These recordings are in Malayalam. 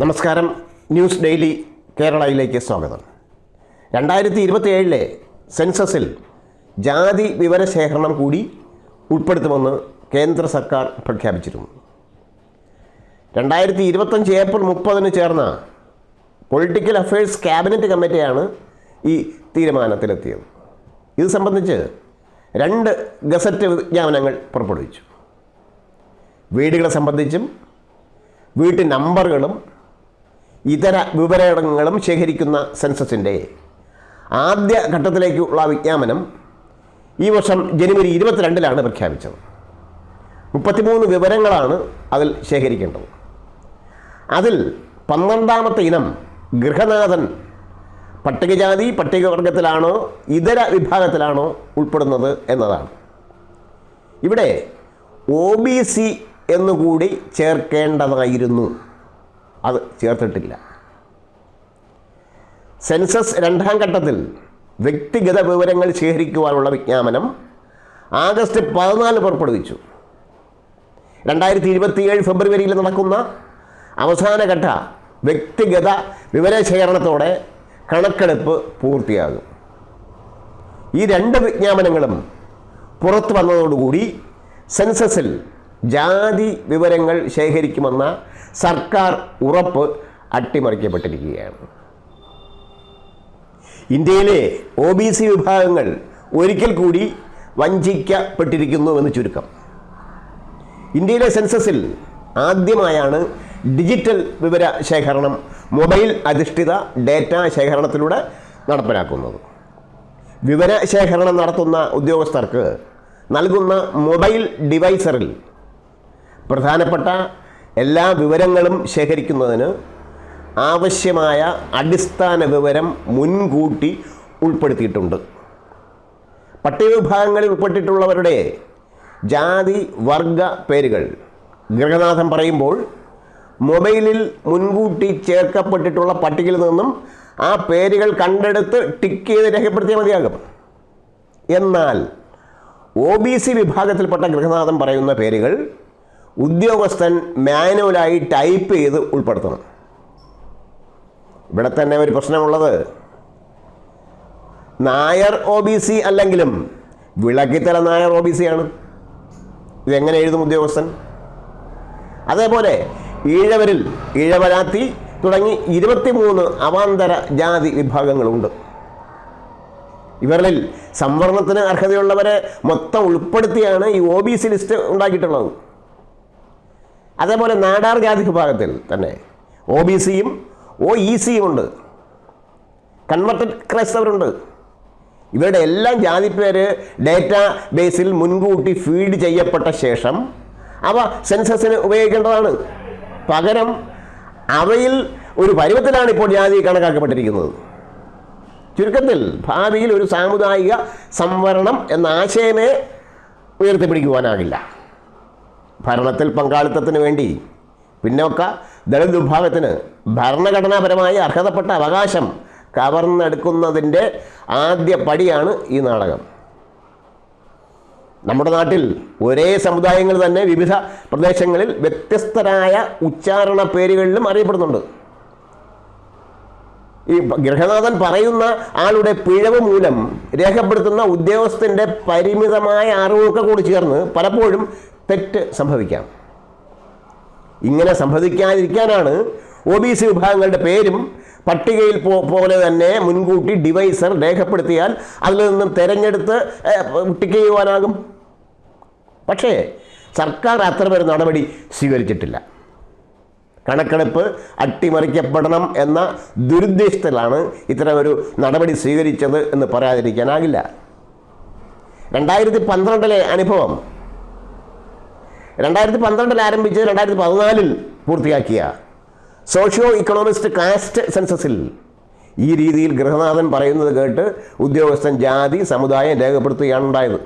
നമസ്കാരം. ന്യൂസ് ഡെയിലി കേരളയിലേക്ക് സ്വാഗതം. 2027 സെൻസസിൽ ജാതി വിവരശേഖരണം കൂടി ഉൾപ്പെടുത്തുമെന്ന് കേന്ദ്ര സർക്കാർ പ്രഖ്യാപിച്ചിരുന്നു. 2025 ഏപ്രിൽ 30 ചേർന്ന പൊളിറ്റിക്കൽ അഫയേഴ്സ് ക്യാബിനറ്റ് കമ്മിറ്റിയാണ് ഈ തീരുമാനത്തിലെത്തിയത്. ഇത് സംബന്ധിച്ച് 2 ഗസറ്റ് വിജ്ഞാപനങ്ങൾ പുറപ്പെടുവിച്ചു. വീടുകളെ സംബന്ധിച്ചും വീട്ടു നമ്പറുകളും ഇതര വിവരങ്ങളും ശേഖരിക്കുന്ന സെൻസസിൻ്റെ ആദ്യ ഘട്ടത്തിലേക്കുള്ള വിജ്ഞാപനം ഈ വർഷം ജനുവരി 22 പ്രഖ്യാപിച്ചത്. 33 വിവരങ്ങളാണ് അതിൽ ശേഖരിക്കേണ്ടത്. അതിൽ 12ാമത്തെ ഇനം ഗൃഹനാഥൻ പട്ടികജാതി പട്ടികവർഗത്തിലാണോ ഇതര വിഭാഗത്തിലാണോ ഉൾപ്പെടുന്നത് എന്നതാണ്. ഇവിടെ OBC എന്നുകൂടി ചേർക്കേണ്ടതായിരുന്നു. അത് ചേർത്തിട്ടില്ല. സെൻസസ് 2ാം ഘട്ടത്തിൽ വ്യക്തിഗത വിവരങ്ങൾ ശേഖരിക്കുവാനുള്ള വിജ്ഞാപനം ആഗസ്റ്റ് 14 പുറപ്പെടുവിച്ചു. 2027 ഫെബ്രുവരിയിൽ നടക്കുന്ന അവസാനഘട്ട വ്യക്തിഗത വിവരശേഖരണത്തോടെ കണക്കെടുപ്പ് പൂർത്തിയാകും. ഈ 2 വിജ്ഞാപനങ്ങളും പുറത്തു വന്നതോടുകൂടി സെൻസസിൽ ജാതി വിവരങ്ങൾ ശേഖരിക്കുമെന്ന സർക്കാർ ഉറപ്പ് അട്ടിമറിക്കപ്പെട്ടിരിക്കുകയാണ്. ഇന്ത്യയിലെ OBC വിഭാഗങ്ങൾ ഒരിക്കൽ കൂടി വഞ്ചിക്കപ്പെട്ടിരിക്കുന്നുവെന്ന് ചുരുക്കം. ഇന്ത്യയിലെ സെൻസസിൽ ആദ്യമായാണ് ഡിജിറ്റൽ വിവര ശേഖരണം മൊബൈൽ അധിഷ്ഠിത ഡേറ്റ ശേഖരണത്തിലൂടെ നടപ്പിലാക്കുന്നത്. വിവരശേഖരണം നടത്തുന്ന ഉദ്യോഗസ്ഥർക്ക് നൽകുന്ന മൊബൈൽ ഡിവൈസറിൽ പ്രധാനപ്പെട്ട എല്ലാ വിവരങ്ങളും ശേഖരിക്കുന്നതിന് ആവശ്യമായ അടിസ്ഥാന വിവരം മുൻകൂട്ടി ഉൾപ്പെടുത്തിയിട്ടുണ്ട്. പട്ടികവിഭാഗങ്ങളിൽ ഉൾപ്പെട്ടിട്ടുള്ളവരുടെ ജാതി വർഗ പേരുകൾ ഗൃഹനാഥൻ പറയുമ്പോൾ മൊബൈലിൽ മുൻകൂട്ടി ചേർക്കപ്പെട്ടിട്ടുള്ള പട്ടികയിൽ നിന്നും ആ പേരുകൾ കണ്ടെടുത്ത് ടിക്ക് ചെയ്ത് രേഖപ്പെടുത്തിയാൽ മതിയാകും. എന്നാൽ OBC വിഭാഗത്തിൽപ്പെട്ട ഗൃഹനാഥൻ പറയുന്ന പേരുകൾ ഉദ്യോഗസ്ഥൻ മാനുവലായി ടൈപ്പ് ചെയ്ത് ഉൾപ്പെടുത്തണം. ഇവിടെ തന്നെ ഒരു പ്രശ്നമുള്ളത്, നായർ OBC അല്ലെങ്കിലും വിളക്കിത്തല നായർ OBC ആണ്. ഇതെങ്ങനെ എഴുതും ഉദ്യോഗസ്ഥൻ? അതേപോലെ ഈഴവരിൽ ഈഴവരാത്തി തുടങ്ങി 23 അവാന്തര ജാതി വിഭാഗങ്ങളുണ്ട്. ഇവരിൽ സംവരണത്തിന് അർഹതയുള്ളവരെ മൊത്തം ഉൾപ്പെടുത്തിയാണ് ഈ OBC ലിസ്റ്റ് ഉണ്ടാക്കിയിട്ടുള്ളത്. അതേപോലെ നാടാർ ജാതി വിഭാഗത്തിൽ തന്നെ OBCയും OECയും ഉണ്ട്. കൺവെർട്ടഡ് ക്രൈസ്തവരുണ്ട്. ഇവരുടെ എല്ലാം ജാതിപ്പേര് ഡേറ്റാ ബേസിൽ മുൻകൂട്ടി ഫീഡ് ചെയ്യപ്പെട്ട ശേഷം അവ സെൻസസിന് ഉപയോഗിക്കേണ്ടതാണ്. പകരം അവയിൽ ഒരു പരുവത്തിലാണ് ഇപ്പോൾ ജാതി കണക്കാക്കപ്പെട്ടിരിക്കുന്നത്. ചുരുക്കത്തിൽ ഭാവിയിൽ ഒരു സാമുദായിക സംവരണം എന്ന ആശയമേ ഉയർത്തിപ്പിടിക്കുവാനാകില്ല. ഭരണത്തിൽ പങ്കാളിത്തത്തിന് വേണ്ടി പിന്നോക്ക ദളിത് വിഭാഗത്തിന് ഭരണഘടനാപരമായി അർഹതപ്പെട്ട അവകാശം കവർന്നെടുക്കുന്നതിൻ്റെ ആദ്യ പടിയാണ് ഈ നാടകം. നമ്മുടെ നാട്ടിൽ ഒരേ സമുദായങ്ങൾ തന്നെ വിവിധ പ്രദേശങ്ങളിൽ വ്യത്യസ്തരായ ഉച്ചാരണ പേരുകളിലും അറിയപ്പെടുന്നുണ്ട്. ഈ ഗൃഹനാഥൻ പറയുന്ന ആളുടെ പിഴവ് മൂലം രേഖപ്പെടുത്തുന്ന ഉദ്യോഗസ്ഥൻ്റെ പരിമിതമായ അറിവൊക്കെ കൂടി ചേർന്ന് പലപ്പോഴും തെറ്റ് സംഭവിക്കാം. ഇങ്ങനെ സംഭവിക്കാതിരിക്കാനാണ് OBC വിഭാഗങ്ങളുടെ പേരും പട്ടികയിൽ പോലെ തന്നെ മുൻകൂട്ടി ഡിവൈസർ രേഖപ്പെടുത്തിയാൽ അതിൽ നിന്നും തിരഞ്ഞെടുത്ത് ടിക്ക് ചെയ്യുവാനാകും. പക്ഷേ സർക്കാർ അത്തരമൊരു നടപടി സ്വീകരിച്ചിട്ടില്ല. കണക്കെടുപ്പ് അട്ടിമറിക്കപ്പെടണം എന്ന ദുരുദ്ദേശത്തിലാണ് ഇത്തരമൊരു നടപടി സ്വീകരിച്ചത് എന്ന് പറയാതിരിക്കാനാകില്ല. 2012 അനുഭവം 2012 ആരംഭിച്ച് 2014 പൂർത്തിയാക്കിയ സോഷ്യോ ഇക്കണോമിസ്റ്റ് കാസ്റ്റ് സെൻസസിൽ ഈ രീതിയിൽ ഗൃഹനാഥൻ പറയുന്നത് കേട്ട് ഉദ്യോഗസ്ഥൻ ജാതി സമുദായം രേഖപ്പെടുത്തുകയാണ് ഉണ്ടായത്.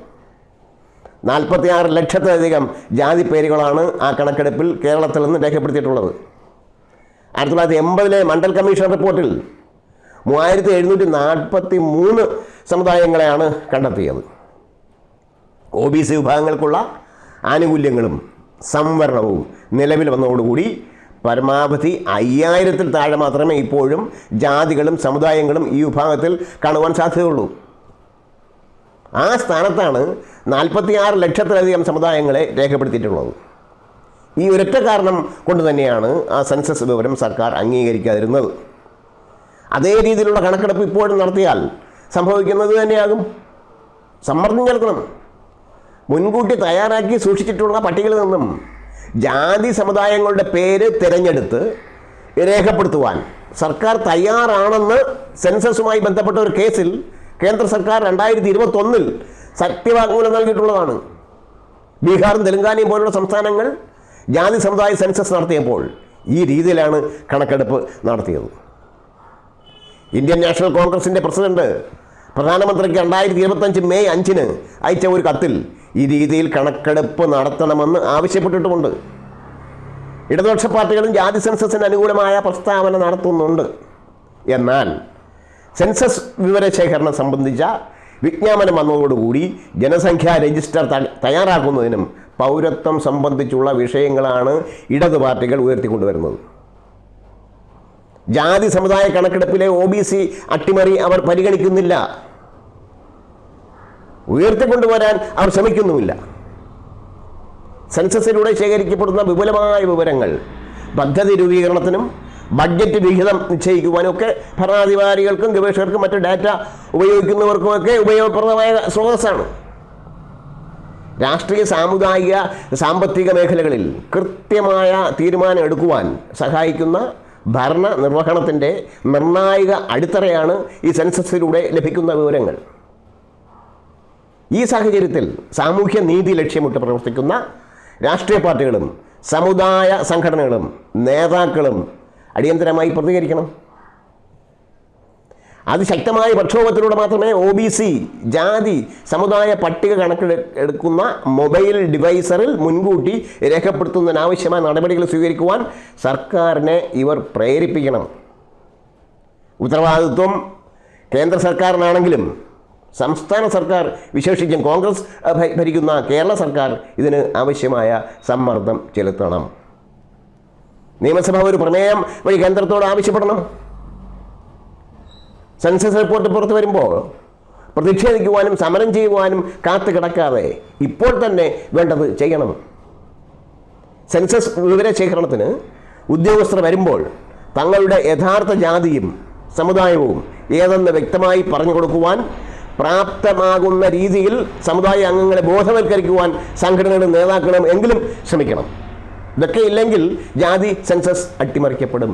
46 ലക്ഷത്തിലധികം ജാതി പേരുകളാണ് ആ കണക്കെടുപ്പിൽ കേരളത്തിൽ നിന്ന് രേഖപ്പെടുത്തിയിട്ടുള്ളത്. 1980 മണ്ഡൽ കമ്മീഷൻ റിപ്പോർട്ടിൽ 3743 സമുദായങ്ങളെയാണ് കണ്ടെത്തിയത്. OBC വിഭാഗങ്ങൾക്കുള്ള ആനുകൂല്യങ്ങളും സംവരണവും നിലവിൽ വന്നതോടുകൂടി പരമാവധി 5000-ൽ താഴെ മാത്രമേ ഇപ്പോഴും ജാതികളും സമുദായങ്ങളും ഈ വിഭാഗത്തിൽ കാണുവാൻ സാധ്യതയുള്ളൂ. ആ സ്ഥാനത്താണ് 46 ലക്ഷത്തിലധികം സമുദായങ്ങളെ രേഖപ്പെടുത്തിയിട്ടുള്ളത്. ഈ ഒരൊറ്റ കാരണം കൊണ്ട് തന്നെയാണ് ആ സെൻസസ് വിവരം സർക്കാർ അംഗീകരിക്കാതിരുന്നത്. അതേ രീതിയിലുള്ള കണക്കെടുപ്പ് ഇപ്പോഴും നടത്തിയാൽ സംഭവിക്കുന്നത് തന്നെയാകും. സമ്മർദ്ദം ചെലുത്തണം. മുൻകൂട്ടി തയ്യാറാക്കി സൂക്ഷിച്ചിട്ടുള്ള പട്ടികയിൽ നിന്നും ജാതി സമുദായങ്ങളുടെ പേര് തിരഞ്ഞെടുത്ത് രേഖപ്പെടുത്തുവാൻ സർക്കാർ തയ്യാറാണെന്ന് സെൻസസുമായി ബന്ധപ്പെട്ട ഒരു കേസിൽ കേന്ദ്ര സർക്കാർ 2021-ൽ സത്യവാങ്മൂലം നൽകിയിട്ടുള്ളതാണ്. ബീഹാറും തെലങ്കാനയും പോലുള്ള സംസ്ഥാനങ്ങൾ ജാതി സമുദായ സെൻസസ് നടത്തിയപ്പോൾ ഈ രീതിയിലാണ് കണക്കെടുപ്പ് നടത്തിയത്. ഇന്ത്യൻ നാഷണൽ കോൺഗ്രസിൻ്റെ പ്രസിഡന്റ് പ്രധാനമന്ത്രിക്ക് 2025 മെയ് 5-ന് അയച്ച ഒരു കത്തിൽ ഈ രീതിയിൽ കണക്കെടുപ്പ് നടത്തണമെന്ന് ആവശ്യപ്പെട്ടിട്ടുമുണ്ട്. ഇടതുപക്ഷ പാർട്ടികളും ജാതി സെൻസസിന് അനുകൂലമായ പ്രസ്താവന നടത്തുന്നുണ്ട്. എന്നാൽ സെൻസസ് വിവരശേഖരണം സംബന്ധിച്ച വിജ്ഞാപനം വന്നതോടുകൂടി ജനസംഖ്യാ രജിസ്റ്റർ തയ്യാറാക്കുന്നതിനും പൗരത്വം സംബന്ധിച്ചുള്ള വിഷയങ്ങളാണ് ഇടതു പാർട്ടികൾ ഉയർത്തിക്കൊണ്ടുവരുന്നത്. ജാതി സമുദായ കണക്കെടുപ്പിലെ OBC അട്ടിമറി അവർ പരിഗണിക്കുന്നില്ല, ഉയർത്തിക്കൊണ്ടുവരാൻ അവർ ശ്രമിക്കുന്നുമില്ല. സെൻസസിലൂടെ ശേഖരിക്കപ്പെടുന്ന വിപുലമായ വിവരങ്ങൾ പദ്ധതി രൂപീകരണത്തിനും ബഡ്ജറ്റ് വിഹിതം നിശ്ചയിക്കുവാനും ഒക്കെ ഭരണാധികാരികൾക്കും ഗവേഷകർക്കും മറ്റ് ഡാറ്റ ഉപയോഗിക്കുന്നവർക്കുമൊക്കെ ഉപയോഗപ്രദമായ സ്രോതസ്സാണ്. രാഷ്ട്രീയ, സാമുദായിക, സാമ്പത്തിക മേഖലകളിൽ കൃത്യമായ തീരുമാനം എടുക്കുവാൻ സഹായിക്കുന്ന ഭരണ നിർവഹണത്തിൻ്റെ നിർണായക അടിത്തറയാണ് ഈ സെൻസസിലൂടെ ലഭിക്കുന്ന വിവരങ്ങൾ. ഈ സാഹചര്യത്തിൽ സാമൂഹ്യ നീതി ലക്ഷ്യമിട്ട് പ്രവർത്തിക്കുന്ന രാഷ്ട്രീയ പാർട്ടികളും സമുദായ സംഘടനകളും നേതാക്കളും അടിയന്തരമായി പ്രതികരിക്കണം. അതിശക്തമായ പ്രക്ഷോഭത്തിലൂടെ മാത്രമേ OBC ജാതി സമുദായ പട്ടിക കണക്കെടുക്കുന്ന മൊബൈൽ ഡിവൈസറിൽ മുൻകൂട്ടി രേഖപ്പെടുത്തുന്നതിനാവശ്യമായ നടപടികൾ സ്വീകരിക്കുവാൻ സർക്കാരിനെ ഇവർ പ്രേരിപ്പിക്കണം. ഉത്തരവാദിത്വം കേന്ദ്ര സർക്കാരിനാണെങ്കിലും സംസ്ഥാന സർക്കാർ, വിശേഷിച്ചും കോൺഗ്രസ് ഭരിക്കുന്ന കേരള സർക്കാർ ഇതിന് ആവശ്യമായ സമ്മർദ്ദം ചെലുത്തണം. നിയമസഭ ഒരു പ്രമേയം വഴി കേന്ദ്രത്തോട് ആവശ്യപ്പെടണം. സെൻസസ് റിപ്പോർട്ട് പുറത്തു വരുമ്പോൾ പ്രതിഷേധിക്കുവാനും സമരം ചെയ്യുവാനും കാത്തു കിടക്കാതെ ഇപ്പോൾ തന്നെ വേണ്ടത് ചെയ്യണം. സെൻസസ് വിവരശേഖരണത്തിന് ഉദ്യോഗസ്ഥർ വരുമ്പോൾ തങ്ങളുടെ യഥാർത്ഥ ജാതിയും സമുദായവും ഏതെന്ന് വ്യക്തമായി പറഞ്ഞു കൊടുക്കുവാൻ പ്രാപ്തമാകുന്ന രീതിയിൽ സമുദായ അംഗങ്ങളെ ബോധവൽക്കരിക്കുവാൻ സംഘടനകളും നേതാക്കളും എങ്കിലും ശ്രമിക്കണം. ഇതൊക്കെ ഇല്ലെങ്കിൽ ജാതി സെൻസസ് അട്ടിമറിക്കപ്പെടും.